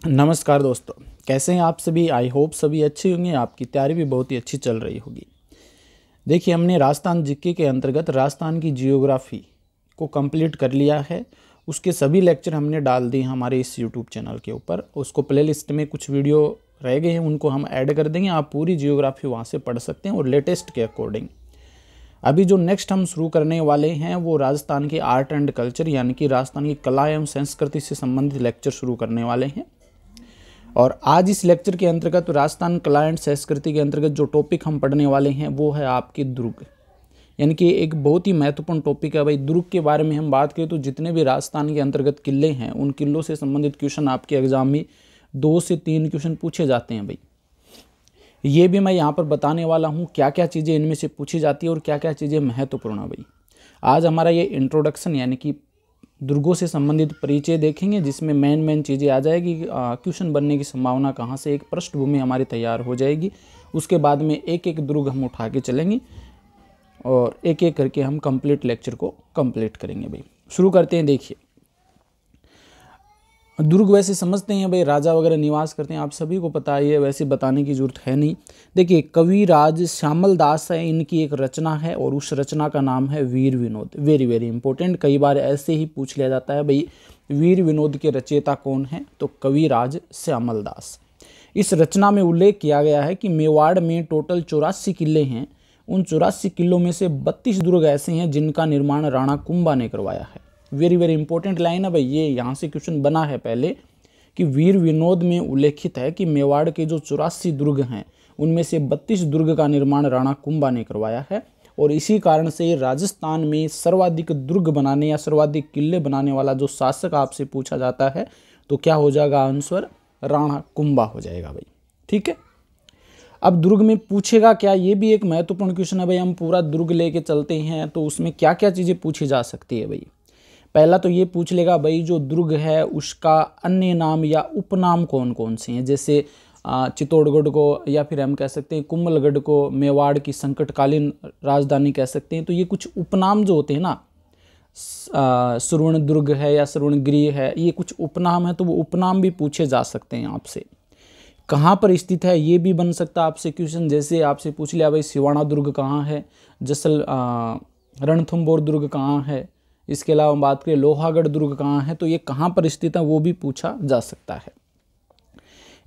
नमस्कार दोस्तों, कैसे हैं आप सभी। आई होप सभी अच्छे होंगे। आपकी तैयारी भी बहुत ही अच्छी चल रही होगी। देखिए, हमने राजस्थान जीके के अंतर्गत राजस्थान की जियोग्राफी को कंप्लीट कर लिया है। उसके सभी लेक्चर हमने डाल दिए हमारे इस यूट्यूब चैनल के ऊपर। उसको प्लेलिस्ट में कुछ वीडियो रह गए हैं, उनको हम ऐड कर देंगे। आप पूरी जियोग्राफी वहाँ से पढ़ सकते हैं और लेटेस्ट के अकॉर्डिंग। अभी जो नेक्स्ट हम शुरू करने वाले हैं वो राजस्थान के आर्ट एंड कल्चर यानी कि राजस्थान की कला एवं संस्कृति से संबंधित लेक्चर शुरू करने वाले हैं। और आज इस लेक्चर के अंतर्गत राजस्थान कला एंड संस्कृति के अंतर्गत जो टॉपिक हम पढ़ने वाले हैं वो है आपके दुर्ग, यानी कि एक बहुत ही महत्वपूर्ण टॉपिक है भाई। दुर्ग के बारे में हम बात करें तो जितने भी राजस्थान के अंतर्गत किले हैं उन किलों से संबंधित क्वेश्चन आपके एग्जाम में 2 से 3 क्वेश्चन पूछे जाते हैं भाई। ये भी मैं यहाँ पर बताने वाला हूँ क्या क्या चीज़ें इनमें से पूछी जाती है और क्या क्या चीज़ें महत्वपूर्ण है भाई। आज हमारा ये इंट्रोडक्शन यानी कि दुर्गों से संबंधित परिचय देखेंगे, जिसमें मेन चीज़ें आ जाएगी। क्वेश्चन बनने की संभावना कहाँ से, एक पृष्ठभूमि हमारी तैयार हो जाएगी। उसके बाद में एक एक दुर्ग हम उठा के चलेंगे और एक एक करके हम कंप्लीट लेक्चर को कंप्लीट करेंगे भाई। शुरू करते हैं। देखिए, दुर्ग वैसे समझते हैं भाई राजा वगैरह निवास करते हैं, आप सभी को पता ही है, वैसे बताने की जरूरत है नहीं। देखिए, कविराज श्यामल दास है, इनकी एक रचना है और उस रचना का नाम है वीर विनोद। वेरी वेरी इंपॉर्टेंट, कई बार ऐसे ही पूछ लिया जाता है भाई वीर विनोद के रचयिता कौन है, तो कविराज श्यामल दास। इस रचना में उल्लेख किया गया है कि मेवाड़ में टोटल 84 किले हैं। उन 84 किलों में से 32 दुर्ग ऐसे हैं जिनका निर्माण राणा कुंभा ने करवाया है। वेरी वेरी इंपॉर्टेंट लाइन है भाई, ये यहाँ से क्वेश्चन बना है पहले कि वीर विनोद में उल्लेखित है कि मेवाड़ के जो 84 दुर्ग हैं उनमें से 32 दुर्ग का निर्माण राणा कुंभा ने करवाया है। और इसी कारण से राजस्थान में सर्वाधिक दुर्ग बनाने या सर्वाधिक किले बनाने वाला जो शासक आपसे पूछा जाता है तो क्या हो जाएगा आंसर, राणा कुंभा हो जाएगा भाई। ठीक है, अब दुर्ग में पूछेगा क्या, ये भी एक महत्वपूर्ण क्वेश्चन है भाई। हम पूरा दुर्ग लेके चलते हैं तो उसमें क्या क्या चीज़ें पूछी जा सकती है भाई। पहला तो ये पूछ लेगा भाई जो दुर्ग है उसका अन्य नाम या उपनाम कौन कौन से हैं। जैसे चित्तौड़गढ़ को या फिर हम कह सकते हैं कुंभलगढ़ को मेवाड़ की संकटकालीन राजधानी कह सकते हैं। तो ये कुछ उपनाम जो होते हैं ना, श्रवण दुर्ग है या श्रवणगिरी है, ये कुछ उपनाम है, तो वो उपनाम भी पूछे जा सकते हैं आपसे। कहाँ पर स्थित है ये भी बन सकता है आपसे क्वेश्चन। जैसे आपसे पूछ लिया भाई सिवाना दुर्ग कहाँ है, रणथंभौर दुर्ग कहाँ है, इसके अलावा हम बात करें लोहागढ़ दुर्ग कहाँ है, तो ये कहाँ पर स्थित है वो भी पूछा जा सकता है।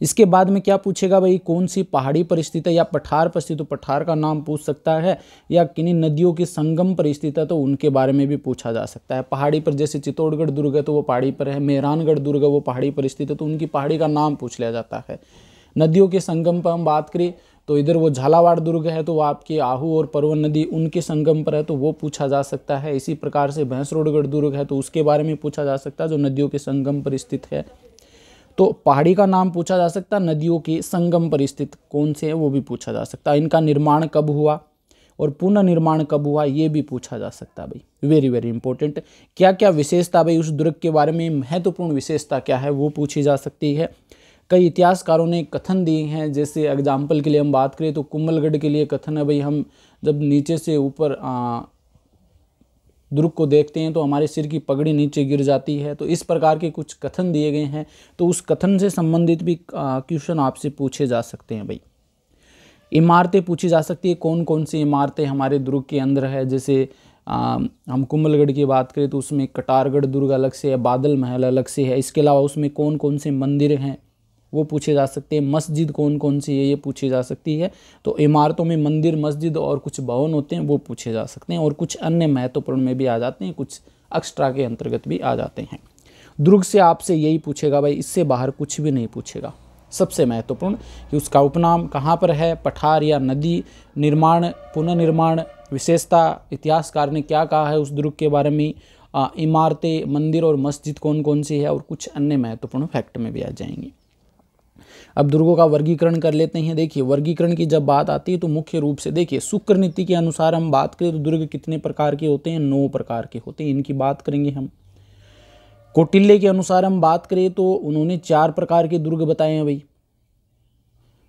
इसके बाद में क्या पूछेगा भाई, कौन सी पहाड़ी पर स्थित है या पठार पर स्थित, तो पठार का नाम पूछ सकता है। या किन्हीं नदियों के संगम पर स्थित है तो उनके बारे में भी पूछा जा सकता है। पहाड़ी पर जैसे चित्तौड़गढ़ दुर्ग है तो वो पहाड़ी पर है, मेहरानगढ़ दुर्ग है वो पहाड़ी पर स्थित है तो उनकी पहाड़ी का नाम पूछ लिया जाता है। नदियों के संगम पर हम बात करें तो इधर वो झालावाड़ दुर्ग है तो वो आपकी आहू और परवन नदी उनके संगम पर है तो वो पूछा जा सकता है। इसी प्रकार से भैंसरोडगढ़ दुर्ग है तो उसके बारे में पूछा जा सकता है जो नदियों के संगम पर स्थित है। तो पहाड़ी का नाम पूछा जा सकता है, नदियों के संगम पर स्थित कौन से है वो भी पूछा जा सकता है। इनका निर्माण कब हुआ और पुनः निर्माण कब हुआ ये भी पूछा जा सकता है भाई। वेरी वेरी इंपॉर्टेंट, क्या क्या विशेषता भाई उस दुर्ग के बारे में, महत्वपूर्ण विशेषता क्या है वो पूछी जा सकती है। कई इतिहासकारों ने कथन दिए हैं, जैसे एग्जाम्पल के लिए हम बात करें तो कुंभलगढ़ के लिए कथन है भाई, हम जब नीचे से ऊपर दुर्ग को देखते हैं तो हमारे सिर की पगड़ी नीचे गिर जाती है। तो इस प्रकार के कुछ कथन दिए गए हैं, तो उस कथन से संबंधित भी क्वेश्चन आपसे पूछे जा सकते हैं भाई। इमारतें पूछी जा सकती है, कौन कौन सी इमारतें हमारे दुर्ग के अंदर है। जैसे हम कुंभलगढ़ की बात करें तो उसमें कटारगढ़ दुर्ग अलग से है, बादल महल अलग से है। इसके अलावा उसमें कौन कौन से मंदिर हैं वो पूछे जा सकते हैं। मस्जिद कौन कौन सी है ये पूछी जा सकती है। तो इमारतों में मंदिर, मस्जिद और कुछ भवन होते हैं वो पूछे जा सकते हैं। और कुछ अन्य महत्वपूर्ण में भी आ जाते हैं, कुछ एक्स्ट्रा के अंतर्गत भी आ जाते हैं। दुर्ग से आपसे यही पूछेगा भाई, इससे बाहर कुछ भी नहीं पूछेगा। सबसे महत्वपूर्ण कि उसका उपनाम कहाँ पर है, पठार या नदी, निर्माण, पुनर्निर्माण, विशेषता, इतिहासकार ने क्या कहा है उस दुर्ग के बारे में, इमारतें, मंदिर और मस्जिद कौन कौन सी है, और कुछ अन्य महत्वपूर्ण फैक्ट में भी आ जाएंगे। अब दुर्गों का वर्गीकरण कर लेते हैं। देखिए, वर्गीकरण की जब बात आती है तो मुख्य रूप से देखिए शुक्र नीति के अनुसार हम बात करें तो दुर्ग कितने प्रकार के होते हैं, 9 प्रकार के होते हैं। इनकी बात करेंगे हम। कौटिल्य के अनुसार हम बात करें तो उन्होंने 4 प्रकार के दुर्ग बताए हैं भाई।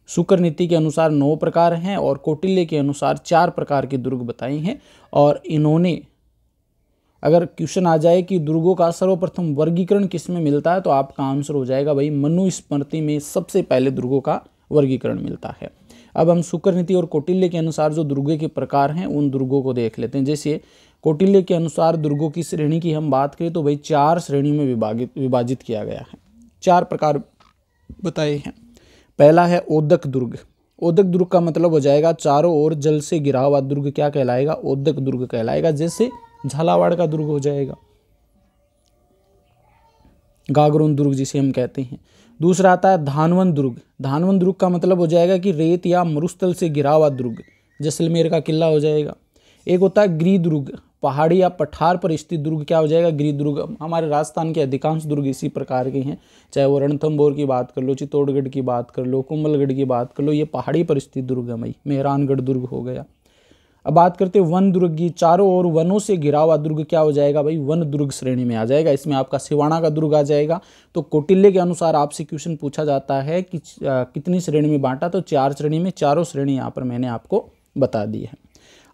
शुक्र नीति के अनुसार 9 प्रकार हैं और कौटिल्य के अनुसार 4 प्रकार के दुर्ग बताए हैं। और इन्होंने अगर क्वेश्चन आ जाए कि दुर्गों का सर्वप्रथम वर्गीकरण किस में मिलता है तो आपका आंसर हो जाएगा भाई मनुस्मृति में सबसे पहले दुर्गों का वर्गीकरण मिलता है। अब हम शुक्र नीति और कौटिल्य के अनुसार जो दुर्गों के प्रकार हैं उन दुर्गों को देख लेते हैं। जैसे कौटिल्य के अनुसार दुर्गों की श्रेणी की हम बात करें तो भाई 4 श्रेणी में विभाजित किया गया है, 4 प्रकार बताए हैं। पहला है ओदक दुर्ग। ओदक दुर्ग का मतलब हो जाएगा चारों ओर जल से घिरा हुआ दुर्ग क्या कहलाएगा? ओदक दुर्ग कहलाएगा। जैसे झालावाड़ का दुर्ग हो जाएगा, गागरोन दुर्ग जिसे हम कहते हैं। दूसरा आता है धानवन दुर्ग। धानवन दुर्ग का मतलब हो जाएगा कि रेत या मरुस्थल से घिरा हुआ दुर्ग, जैसलमेर का किला हो जाएगा। एक होता है गिरि दुर्ग, पहाड़ी या पठार पर स्थित दुर्ग क्या हो जाएगा? गिरि दुर्ग। हमारे राजस्थान के अधिकांश दुर्ग इसी प्रकार के हैं, चाहे वो रणथंभौर की बात कर लो, चित्तौड़गढ़ की बात कर लो, कुंभलगढ़ की बात कर लो, ये पहाड़ी पर स्थित दुर्ग है भाई। मेहरानगढ़ दुर्ग हो गया। अब बात करते हैं वन दुर्ग की। चारों ओर वनों से घिरा हुआ दुर्ग क्या हो जाएगा भाई? वन दुर्ग श्रेणी में आ जाएगा। इसमें आपका सिवाना का दुर्ग आ जाएगा। तो कौटिल्य के अनुसार आपसे क्वेश्चन पूछा जाता है कि कितनी श्रेणी में बांटा, तो 4 श्रेणी में, चारों श्रेणी यहाँ पर मैंने आपको बता दी है।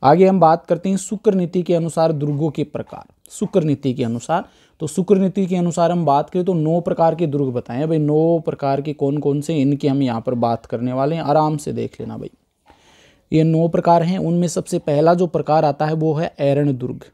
आगे हम बात करते हैं शुक्र नीति के अनुसार दुर्गों के प्रकार। शुक्र नीति के अनुसार, तो शुक्र नीति के अनुसार हम बात करें तो 9 प्रकार के दुर्ग बताएं भाई। 9 प्रकार के कौन कौन से, इनकी हम यहाँ पर बात करने वाले हैं, आराम से देख लेना भाई। ये 9 प्रकार हैं। उनमें सबसे पहला जो प्रकार आता है वो है ऐरण दुर्ग।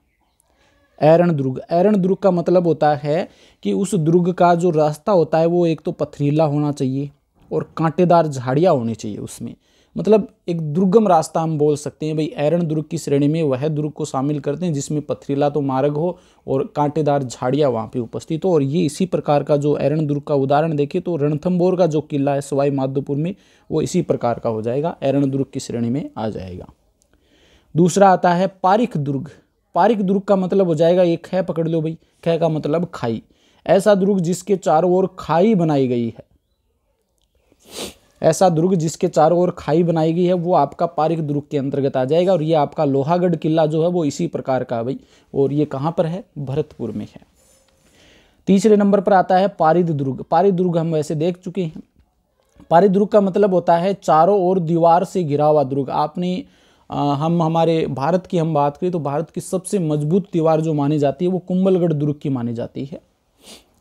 ऐरण दुर्ग, ऐरण दुर्ग का मतलब होता है कि उस दुर्ग का जो रास्ता होता है वो एक तो पथरीला होना चाहिए और कांटेदार झाड़ियाँ होनी चाहिए उसमें, मतलब एक दुर्गम रास्ता हम बोल सकते हैं भाई। ऐरण दुर्ग की श्रेणी में वह दुर्ग को शामिल करते हैं जिसमें पथरीला तो मार्ग हो और कांटेदार झाड़ियाँ वहाँ पे उपस्थित हो। और ये इसी प्रकार का जो ऐरण दुर्ग का उदाहरण देखें तो रणथंभौर का जो किला है सवाई माधोपुर में, वो इसी प्रकार का हो जाएगा, ऐरण दुर्ग की श्रेणी में आ जाएगा। दूसरा आता है पारिक दुर्ग। पारिक दुर्ग का मतलब हो जाएगा, एक ख पकड़ लो भाई, ख का मतलब खाई। ऐसा दुर्ग जिसके चारों ओर खाई बनाई गई है, ऐसा दुर्ग जिसके चारों ओर खाई बनाई गई है वो आपका पारिक दुर्ग के अंतर्गत आ जाएगा। और ये आपका लोहागढ़ किला जो है वो इसी प्रकार का है भाई, और ये कहाँ पर है? भरतपुर में है। तीसरे नंबर पर आता है पारिद दुर्ग। पारिद दुर्ग हम वैसे देख चुके हैं। पारिद दुर्ग का मतलब होता है चारों ओर दीवार से घिरा हुआ दुर्ग। आपने हम हमारे भारत की हम बात करें तो भारत की सबसे मजबूत दीवार जो मानी जाती है वो कुंभलगढ़ दुर्ग की मानी जाती है।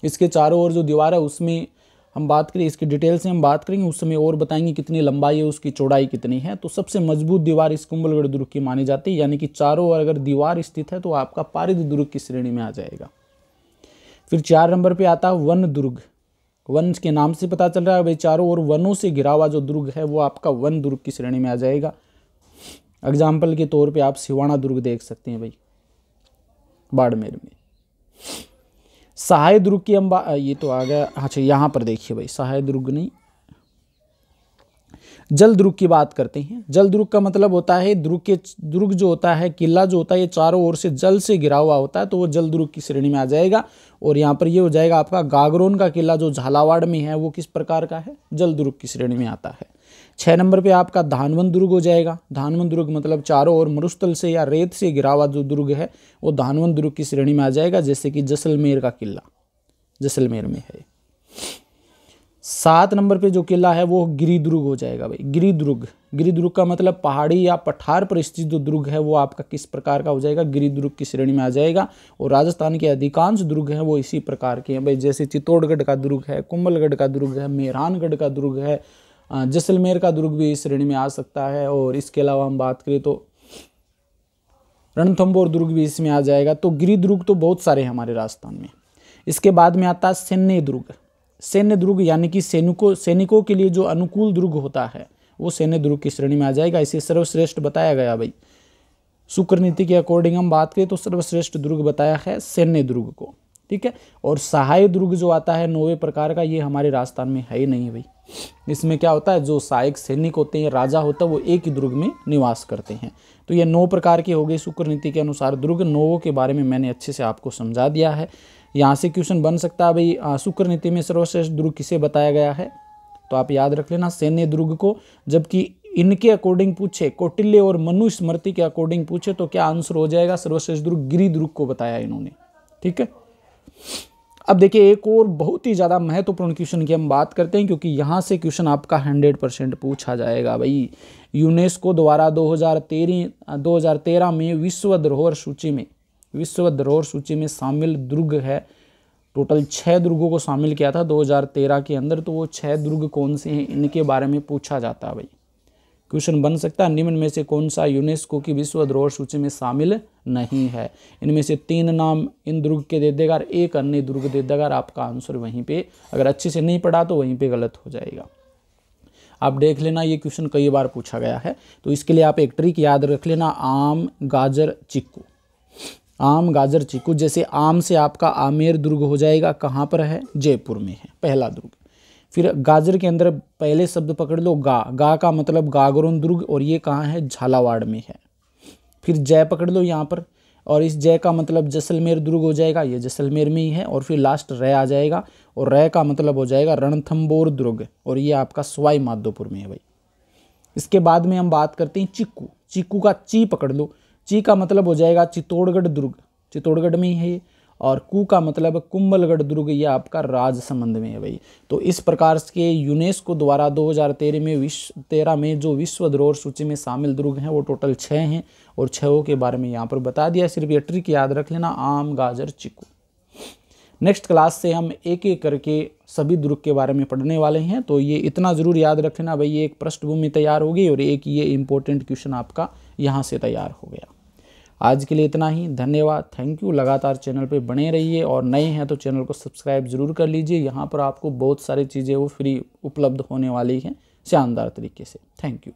इसके चारों ओर जो दीवार है उसमें हम बात करें, इसकी डिटेल से हम बात करेंगे उस समय और बताएंगे कितनी लंबाई है, उसकी चौड़ाई कितनी है। तो सबसे मजबूत दीवार इस कुंभलगढ़ दुर्ग की मानी जाती है, यानी कि चारों ओर अगर दीवार स्थित है तो आपका पारिद दुर्ग की श्रेणी में आ जाएगा। फिर 4 नंबर पे आता है वन दुर्ग। वन के नाम से पता चल रहा है भाई, चारों ओर वनों से घिरा हुआ जो दुर्ग है वो आपका वन दुर्ग की श्रेणी में आ जाएगा। एग्जाम्पल के तौर पे आप सिवाना दुर्ग देख सकते हैं भाई, बाड़मेर में। सहाय दुर्ग की हम ये तो आ गया, अच्छा यहाँ पर देखिए भाई, सहाय दुर्ग नहीं, जल दुर्ग की बात करते हैं। जल दुर्ग का मतलब होता है दुर्ग जो होता है, किला जो होता है, ये चारों ओर से जल से घिरा हुआ होता है, तो वो जल दुर्ग की श्रेणी में आ जाएगा। और यहाँ पर ये हो जाएगा आपका गागरोन का किला जो झालावाड़ में है, वो किस प्रकार का है? जल दुर्ग की श्रेणी में आता है। 6 नंबर पे आपका धानवन दुर्ग हो जाएगा। धानवन दुर्ग मतलब चारों ओर मरुस्थल से या रेत से घिरा हुआ जो दुर्ग है वो धानवन दुर्ग की श्रेणी में आ जाएगा, जैसे कि जैसलमेर का किला जैसलमेर में है। 7 नंबर पे जो किला है वो गिरि दुर्ग हो जाएगा भाई। गिरि दुर्ग का मतलब पहाड़ी या पठार पर स्थित जो दुर्ग है वो आपका किस प्रकार का हो जाएगा? गिरि दुर्ग की श्रेणी में आ जाएगा। और राजस्थान के अधिकांश दुर्ग हैं वो इसी प्रकार के हैं भाई, जैसे चित्तौड़गढ़ का दुर्ग है, कुंभलगढ़ का दुर्ग है, मेहरानगढ़ का दुर्ग है, जैसलमेर का दुर्ग भी इस श्रेणी में आ सकता है। और इसके अलावा हम बात करें तो रणथंभौर दुर्ग भी इसमें आ जाएगा। तो गिरि दुर्ग तो बहुत सारे हैं हमारे राजस्थान में। इसके बाद में आता है सैन्य दुर्ग। सैन्य दुर्ग यानी कि सैनिकों के लिए जो अनुकूल दुर्ग होता है वो सैन्य दुर्ग की श्रेणी में आ जाएगा। इसे सर्वश्रेष्ठ बताया गया भाई। शुक्र नीति के अकॉर्डिंग हम बात करें तो सर्वश्रेष्ठ दुर्ग बताया है सैन्य दुर्ग को, ठीक है। और सहाय दुर्ग जो आता है 9वें प्रकार का, ये हमारे राजस्थान में है ही नहीं भाई। इसमें क्या होता है, जो सहायक सैनिक होते हैं, राजा होता है, वो एक ही दुर्ग में निवास करते हैं। तो ये 9 प्रकार के हो गए शुक्र नीति के अनुसार दुर्ग। 9 के बारे में मैंने अच्छे से आपको समझा दिया है। यहाँ से क्वेश्चन बन सकता है भाई, शुक्र नीति में सर्वश्रेष्ठ दुर्ग किसे बताया गया है? तो आप याद रख लेना सैन्य दुर्ग को। जबकि इनके अकॉर्डिंग पूछे, कौटिल्य और मनुस्मृति के अकॉर्डिंग पूछे तो क्या आंसर हो जाएगा? सर्वश्रेष्ठ दुर्ग गिरि दुर्ग को बताया इन्होंने, ठीक है। अब देखिए एक और बहुत ही ज़्यादा महत्वपूर्ण क्वेश्चन की हम बात करते हैं, क्योंकि यहाँ से क्वेश्चन आपका 100% पूछा जाएगा भाई। यूनेस्को द्वारा 2013 में विश्व धरोहर सूची में विश्व धरोहर सूची में शामिल दुर्ग है, टोटल 6 दुर्गों को शामिल किया था 2013 के अंदर। तो वो 6 दुर्ग कौन से हैं, इनके बारे में पूछा जाता है भाई। क्वेश्चन बन सकता है, निम्न में से कौन सा यूनेस्को की विश्व धरोहर सूची में शामिल नहीं है। इनमें से 3 नाम इन दुर्ग के दे देगा और 1 अन्य दुर्ग दे देगा। आपका आंसर वहीं पे, अगर अच्छे से नहीं पढ़ा तो वहीं पे गलत हो जाएगा। आप देख लेना, ये क्वेश्चन कई बार पूछा गया है। तो इसके लिए आप एक ट्रिक याद रख लेना, आम गाजर चीकू। आम गाजर चीकू, जैसे आम से आपका आमेर दुर्ग हो जाएगा, कहाँ पर है, जयपुर में है पहला दुर्ग। फिर गाजर के अंदर पहले शब्द पकड़ लो, गा का मतलब गागरोन दुर्ग, और ये कहाँ है, झालावाड़ में है। फिर जय पकड़ लो यहाँ पर, और इस जय का मतलब जैसलमेर दुर्ग हो जाएगा, ये जैसलमेर में ही है। और फिर लास्ट रै आ जाएगा, और रै का मतलब हो जाएगा रणथंबोर दुर्ग, और ये आपका सवाई माधोपुर में है भाई। इसके बाद में हम बात करते हैं चीकू। चीकू का ची पकड़ लो, ची का मतलब हो जाएगा चित्तौड़गढ़ दुर्ग, चित्तौड़गढ़ में ही है ये। और कू का मतलब कुंभलगढ़ दुर्ग, ये आपका राजसमंद में है भाई। तो इस प्रकार के यूनेस्को द्वारा 2013 में जो विश्व धरोहर सूची में शामिल दुर्ग हैं वो टोटल 6 हैं, और 6 के बारे में यहाँ पर बता दिया। सिर्फ ये ट्रिक याद रख लेना, आम गाजर चीकू। नेक्स्ट क्लास से हम एक एक करके सभी दुर्ग के बारे में पढ़ने वाले हैं। तो ये इतना ज़रूर याद रख लेना भाई, ये एक पृष्ठभूमि तैयार होगी और एक ये इंपॉर्टेंट क्वेश्चन आपका यहाँ से तैयार हो गया। आज के लिए इतना ही, धन्यवाद, थैंक यू। लगातार चैनल पे बने रहिए, और नए हैं तो चैनल को सब्सक्राइब जरूर कर लीजिए। यहाँ पर आपको बहुत सारी चीज़ें वो फ्री उपलब्ध होने वाली हैं शानदार तरीके से। Thank you.